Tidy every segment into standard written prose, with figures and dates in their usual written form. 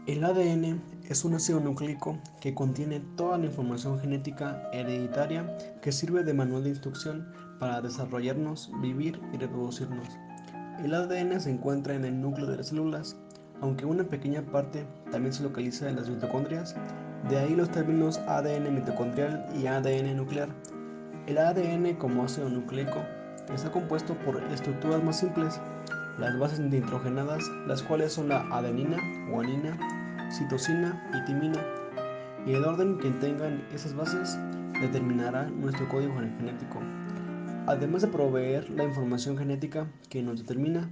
El ADN es un ácido nucleico que contiene toda la información genética hereditaria que sirve de manual de instrucción para desarrollarnos, vivir y reproducirnos. El ADN se encuentra en el núcleo de las células, aunque una pequeña parte también se localiza en las mitocondrias, de ahí los términos ADN mitocondrial y ADN nuclear. El ADN como ácido nucleico está compuesto por estructuras más simples, las bases nitrogenadas, las cuales son la adenina, guanina, citosina y timina, y el orden que tengan esas bases determinará nuestro código genético. Además de proveer la información genética que nos determina,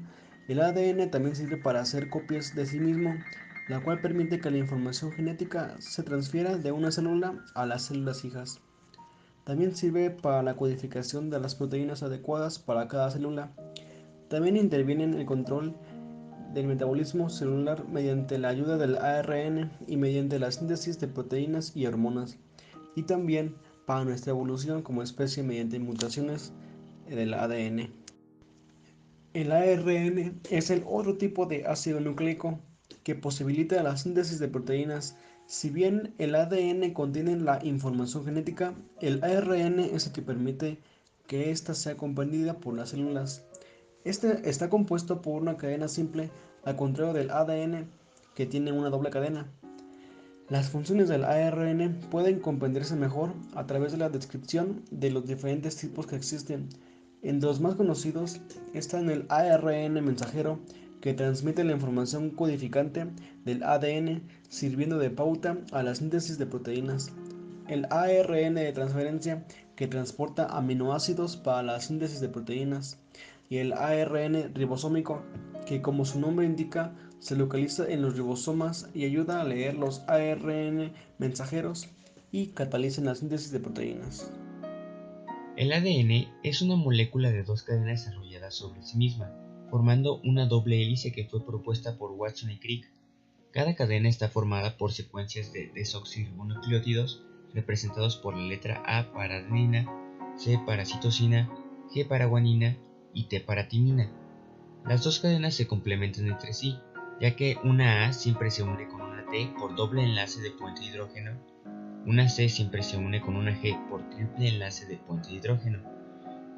el ADN también sirve para hacer copias de sí mismo, la cual permite que la información genética se transfiera de una célula a las células hijas. También sirve para la codificación de las proteínas adecuadas para cada célula. También interviene en el control del metabolismo celular mediante la ayuda del ARN y mediante la síntesis de proteínas y hormonas, y también para nuestra evolución como especie mediante mutaciones del ADN. El ARN es el otro tipo de ácido nucleico que posibilita la síntesis de proteínas. Si bien el ADN contiene la información genética, el ARN es el que permite que ésta sea comprendida por las células. Este está compuesto por una cadena simple, al contrario del ADN, que tiene una doble cadena. Las funciones del ARN pueden comprenderse mejor a través de la descripción de los diferentes tipos que existen. Entre los más conocidos están el ARN mensajero, que transmite la información codificante del ADN, sirviendo de pauta a la síntesis de proteínas. El ARN de transferencia, que transporta aminoácidos para la síntesis de proteínas. Y el ARN ribosómico, que como su nombre indica, se localiza en los ribosomas y ayuda a leer los ARN mensajeros y cataliza la síntesis de proteínas. El ADN es una molécula de dos cadenas desarrolladas sobre sí misma, formando una doble hélice que fue propuesta por Watson y Crick. Cada cadena está formada por secuencias de desoxirribonucleótidos representados por la letra A para adenina, C para citosina, G para guanina y T para timina. Las dos cadenas se complementan entre sí, ya que una A siempre se une con una T por doble enlace de puente de hidrógeno, una C siempre se une con una G por triple enlace de puente de hidrógeno.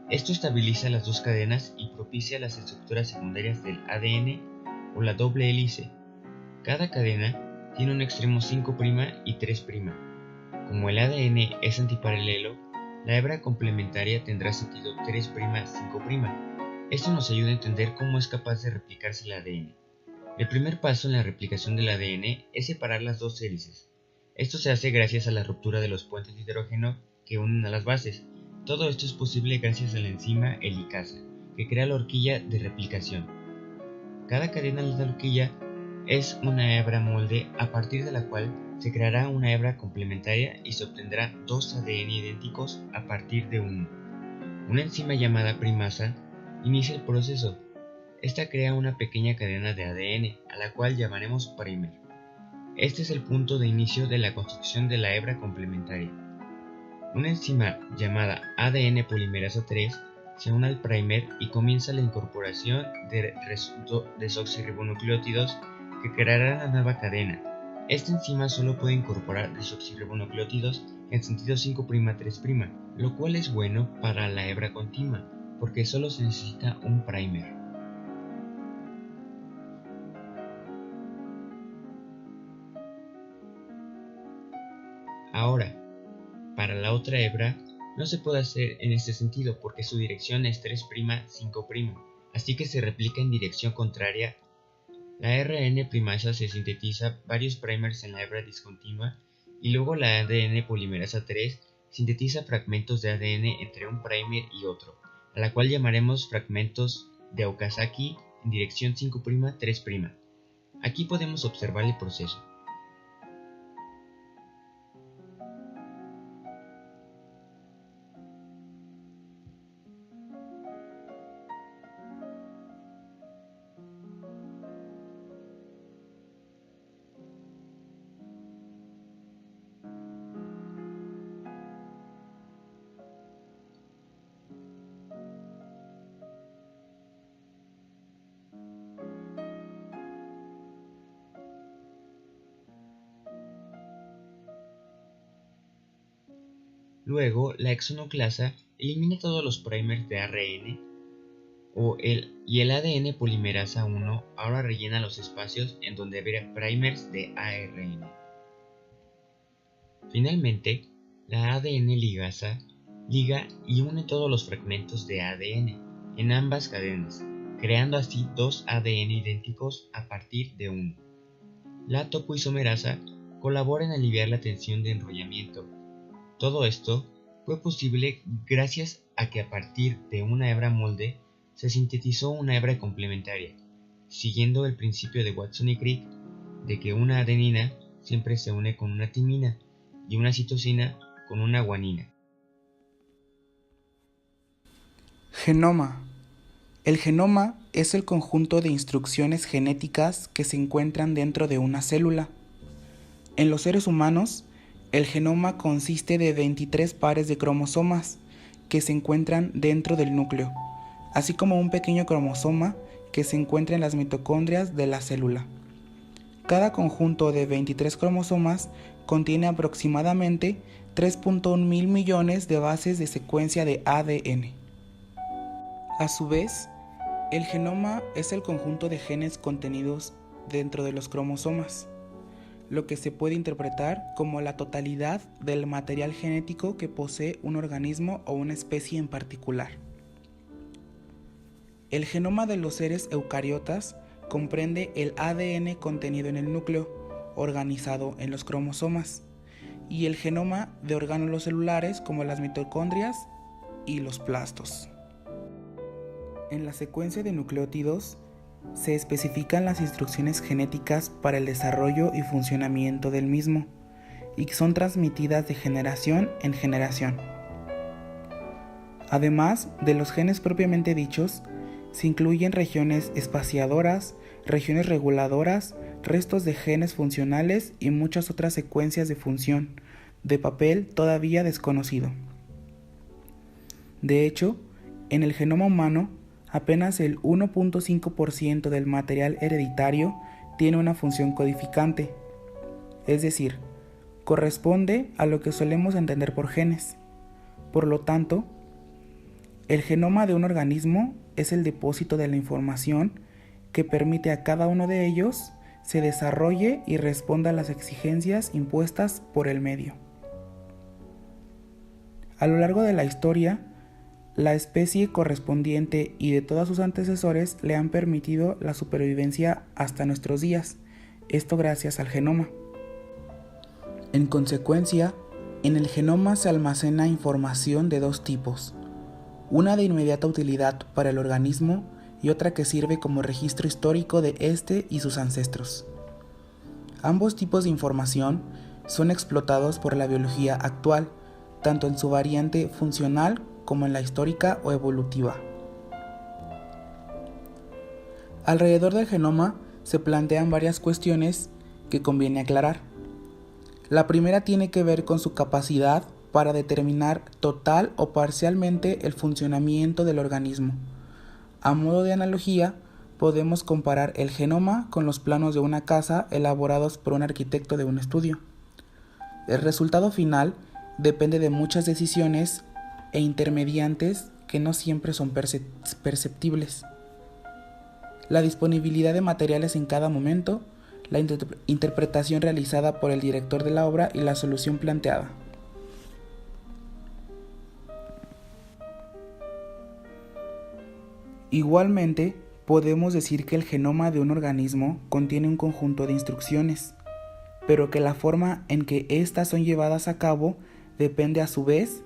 Esto estabiliza las dos cadenas y propicia las estructuras secundarias del ADN o la doble hélice. Cada cadena tiene un extremo 5' y 3'. Como el ADN es antiparalelo, la hebra complementaria tendrá sentido 3', 5'. Esto nos ayuda a entender cómo es capaz de replicarse el ADN. El primer paso en la replicación del ADN es separar las dos hélices. Esto se hace gracias a la ruptura de los puentes de hidrógeno que unen a las bases. Todo esto es posible gracias a la enzima helicasa, que crea la horquilla de replicación. Cada cadena de la horquilla es una hebra molde a partir de la cual se creará una hebra complementaria y se obtendrá dos ADN idénticos a partir de uno. Una enzima llamada primasa inicia el proceso. Esta crea una pequeña cadena de ADN, a la cual llamaremos primer. Este es el punto de inicio de la construcción de la hebra complementaria. Una enzima llamada ADN polimerasa 3 se une al primer y comienza la incorporación de desoxirribonucleótidos que crearán la nueva cadena. Esta enzima solo puede incorporar desoxirribonucleótidos en sentido 5', 3', lo cual es bueno para la hebra continua, porque solo se necesita un primer. Ahora, para la otra hebra, no se puede hacer en este sentido porque su dirección es 3', 5', así que se replica en dirección contraria. La RN primasa se sintetiza varios primers en la hebra discontinua y luego la ADN polimerasa 3 sintetiza fragmentos de ADN entre un primer y otro, a la cual llamaremos fragmentos de Okazaki en dirección 5', 3'. Aquí podemos observar el proceso. Luego, la hexanucleasa elimina todos los primers de ARN y el ADN polimerasa 1 ahora rellena los espacios en donde habría primers de ARN. Finalmente, la ADN ligasa liga y une todos los fragmentos de ADN en ambas cadenas, creando así dos ADN idénticos a partir de uno. La topoisomerasa colabora en aliviar la tensión de enrollamiento. Todo esto fue posible gracias a que a partir de una hebra molde se sintetizó una hebra complementaria, siguiendo el principio de Watson y Crick de que una adenina siempre se une con una timina y una citosina con una guanina. Genoma. El genoma es el conjunto de instrucciones genéticas que se encuentran dentro de una célula. En los seres humanos, el genoma consiste de 23 pares de cromosomas que se encuentran dentro del núcleo, así como un pequeño cromosoma que se encuentra en las mitocondrias de la célula. Cada conjunto de 23 cromosomas contiene aproximadamente 3.1 mil millones de bases de secuencia de ADN. A su vez, el genoma es el conjunto de genes contenidos dentro de los cromosomas, lo que se puede interpretar como la totalidad del material genético que posee un organismo o una especie en particular. El genoma de los seres eucariotas comprende el ADN contenido en el núcleo, organizado en los cromosomas, y el genoma de orgánulos celulares como las mitocondrias y los plastos. En la secuencia de nucleótidos se especifican las instrucciones genéticas para el desarrollo y funcionamiento del mismo, y son transmitidas de generación en generación. Además de los genes propiamente dichos, se incluyen regiones espaciadoras, regiones reguladoras, restos de genes funcionales y muchas otras secuencias de función, de papel todavía desconocido. De hecho, en el genoma humano, apenas el 1.5% del material hereditario tiene una función codificante, es decir, corresponde a lo que solemos entender por genes. Por lo tanto, el genoma de un organismo es el depósito de la información que permite a cada uno de ellos se desarrolle y responda a las exigencias impuestas por el medio. A lo largo de la historia, la especie correspondiente y de todos sus antecesores le han permitido la supervivencia hasta nuestros días, esto gracias al genoma. En consecuencia, en el genoma se almacena información de dos tipos, una de inmediata utilidad para el organismo y otra que sirve como registro histórico de este y sus ancestros. Ambos tipos de información son explotados por la biología actual, tanto en su variante funcional como en la histórica o evolutiva. Alrededor del genoma se plantean varias cuestiones que conviene aclarar. La primera tiene que ver con su capacidad para determinar total o parcialmente el funcionamiento del organismo. A modo de analogía, podemos comparar el genoma con los planos de una casa elaborados por un arquitecto de un estudio. El resultado final depende de muchas decisiones e intermediantes que no siempre son perceptibles. La disponibilidad de materiales en cada momento, la interpretación realizada por el director de la obra y la solución planteada. Igualmente, podemos decir que el genoma de un organismo contiene un conjunto de instrucciones, pero que la forma en que éstas son llevadas a cabo depende a su vez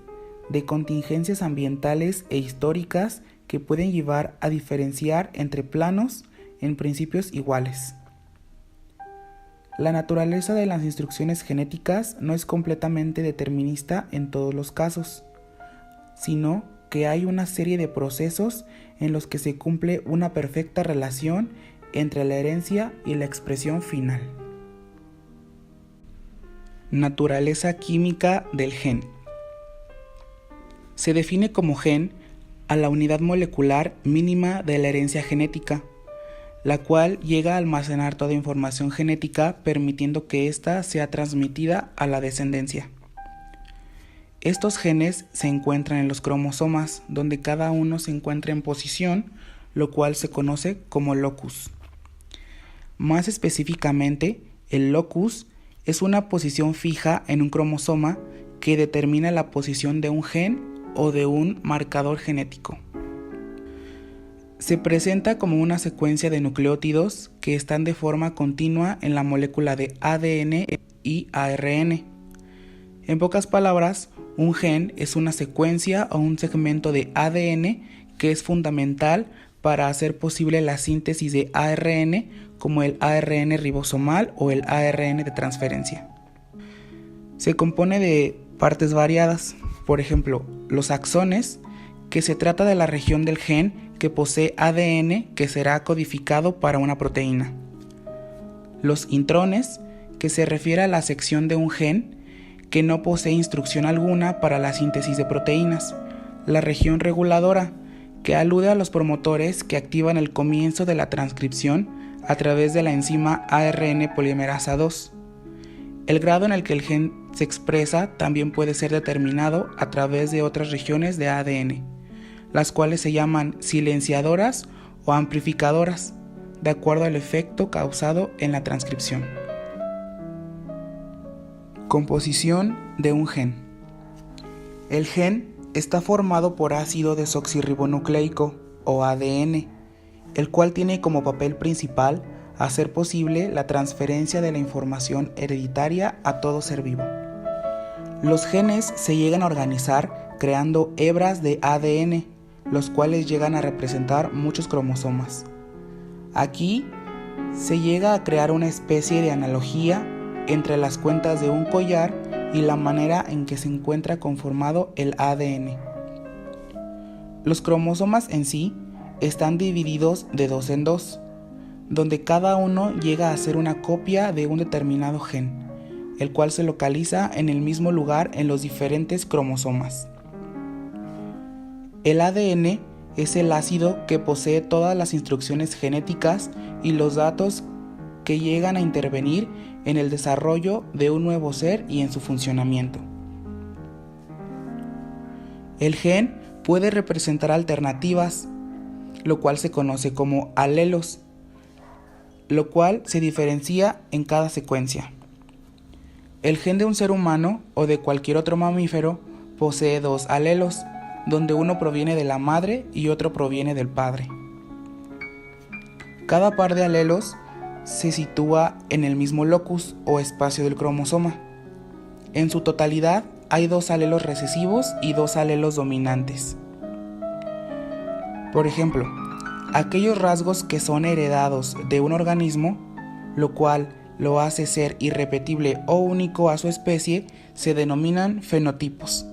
de contingencias ambientales e históricas que pueden llevar a diferenciar entre planos en principios iguales. La naturaleza de las instrucciones genéticas no es completamente determinista en todos los casos, sino que hay una serie de procesos en los que se cumple una perfecta relación entre la herencia y la expresión final. Naturaleza química del gen. Se define como gen a la unidad molecular mínima de la herencia genética, la cual llega a almacenar toda información genética permitiendo que ésta sea transmitida a la descendencia. Estos genes se encuentran en los cromosomas, donde cada uno se encuentra en posición, lo cual se conoce como locus. Más específicamente, el locus es una posición fija en un cromosoma que determina la posición de un gen o de un marcador genético. Se presenta como una secuencia de nucleótidos que están de forma continua en la molécula de ADN y ARN. En pocas palabras, un gen es una secuencia o un segmento de ADN que es fundamental para hacer posible la síntesis de ARN, como el ARN ribosomal o el ARN de transferencia. Se compone de partes variadas, por ejemplo, los axones, que se trata de la región del gen que posee ADN que será codificado para una proteína. Los intrones, que se refiere a la sección de un gen que no posee instrucción alguna para la síntesis de proteínas. La región reguladora, que alude a los promotores que activan el comienzo de la transcripción a través de la enzima ARN polimerasa 2. El grado en el que el gen se expresa también puede ser determinado a través de otras regiones de ADN, las cuales se llaman silenciadoras o amplificadoras, de acuerdo al efecto causado en la transcripción. Composición de un gen. El gen está formado por ácido desoxirribonucleico o ADN, el cual tiene como papel principal hacer posible la transferencia de la información hereditaria a todo ser vivo. Los genes se llegan a organizar creando hebras de ADN, los cuales llegan a representar muchos cromosomas. Aquí se llega a crear una especie de analogía entre las cuentas de un collar y la manera en que se encuentra conformado el ADN. Los cromosomas en sí están divididos de 2 en 2, donde cada uno llega a ser una copia de un determinado gen, el cual se localiza en el mismo lugar en los diferentes cromosomas. El ADN es el ácido que posee todas las instrucciones genéticas y los datos que llegan a intervenir en el desarrollo de un nuevo ser y en su funcionamiento. El gen puede representar alternativas, lo cual se conoce como alelos, lo cual se diferencia en cada secuencia. El gen de un ser humano o de cualquier otro mamífero posee 2 alelos, donde uno proviene de la madre y otro proviene del padre. Cada par de alelos se sitúa en el mismo locus o espacio del cromosoma. En su totalidad hay 2 alelos recesivos y 2 alelos dominantes. Por ejemplo, aquellos rasgos que son heredados de un organismo, lo cual lo hace ser irrepetible o único a su especie, se denominan fenotipos.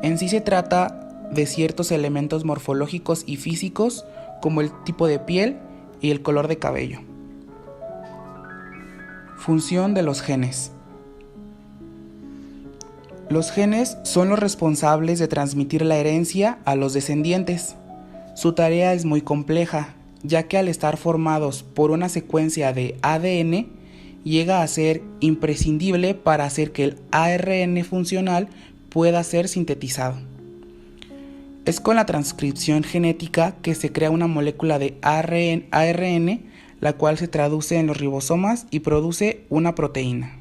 En sí se trata de ciertos elementos morfológicos y físicos como el tipo de piel y el color de cabello. Función de los genes. Los genes son los responsables de transmitir la herencia a los descendientes. Su tarea es muy compleja, ya que al estar formados por una secuencia de ADN, llega a ser imprescindible para hacer que el ARN funcional pueda ser sintetizado. Es con la transcripción genética que se crea una molécula de ARN, la cual se traduce en los ribosomas y produce una proteína.